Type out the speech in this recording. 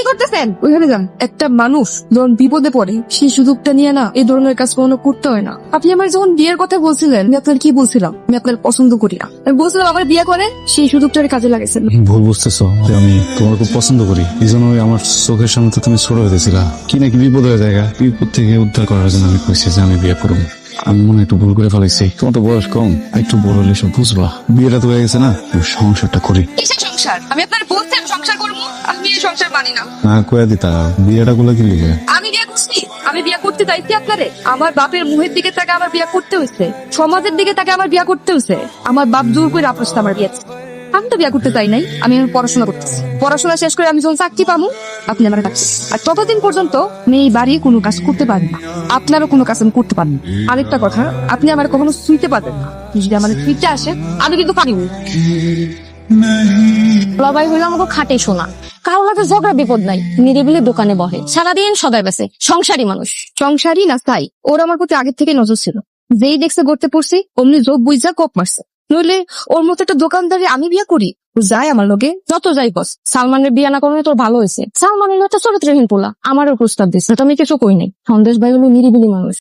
কি করতেছেন? ওইখানে যান। একটা মানুষ যখন বিপদে পড়ে সেই সুযোগটা নিয়ে না এই ধরনের কাজ কখনো করতে হয় না। আপনি আমার যখন বিয়ের কথা বলছিলেন আমি আপনার কি বলছিলাম? আমি আপনার পছন্দ করি না। আমি বলছিলাম আমার বিয়ে করে সেই সুযোগটার কাজে লাগাইছেন। ভুল বুঝতেছো যে আমি তোমার খুব পছন্দ করি, এই জন্য আমার চোখের সামনে তো তুমি ছোট হয়েছিলা। কি নাকি বিপদ হয়ে যায়, বিপদ থেকে উদ্ধার করার জন্য আমি কইছি যে আমি বিয়ে করবো। আমি মনে হয় একটু ভুল করে ফেলাইছি। তোমার তো বয়স কম, একটু বড় হলে সব বুঝবা। বিয়েটা তো হয়ে গেছে না, সংসারটা করি। কিসের সংসার? আমি আপনার বলছি আমি সংসার করবো। আমি এই সংসার মানি না। না কয়ে দিতা, বিয়েটা গুলো কি লিখে? আমি বিয়ে করছি। আমি বিয়ে করতে চাইছি আপনারে। আমার বাপের মুখের দিকে তাকে আমার বিয়ে করতে হয়েছে, সমাজের দিকে তাকে আমার বিয়ে করতে হয়েছে। আমার বাপ জোর করে আপনার সাথে আমার বিয়ে। আমি তো বিয়ে করতে চাই নাই। আমি পড়াশোনা করতেছি। পড়াশোনা শেষ করে আমি যখন চাকরি পাবো আপনি আমার কাছে। আর ততদিন পর্যন্ত আমি এই বাড়ি কোনো কাজ করতে পারবো না। আপনারও কোনো কাজ আমি করতে পারবো না। আরেকটা কথা, আপনি আমার কখনো শুইতে পারবেন না। যদি আমার শুইতে আসে আমি কিন্তু পারি না। লবাই হইলো আমাকে খাটে শোনা, কারো হাতে ঝগড়া বিপদ নাই, নিরিবিলি দোকানে বহে, সারাদিন সদাই বেছে, সংসারী মানুষ। সংসারই না তাই ওর আমার প্রতি আগের থেকে নজর ছিল। যেই দেখছে গড়তে পড়ছি অমনি যোগ বুঝা কোপ মারছে। নইলে ওর মতো একটা দোকানদারে আমি বিয়ে করি? ও যায় আমার লোকে। যত যাই বস, সালমানের বিয়ে না করলে তোর ভালো হয়েছে। সালমানের একটা চরিত্রহীন পোলা আমারও প্রস্তাব দিচ্ছে, তো আমি কিছু কই নাই। সন্দেশ ভাই হলো নিরিবিলি মানুষ,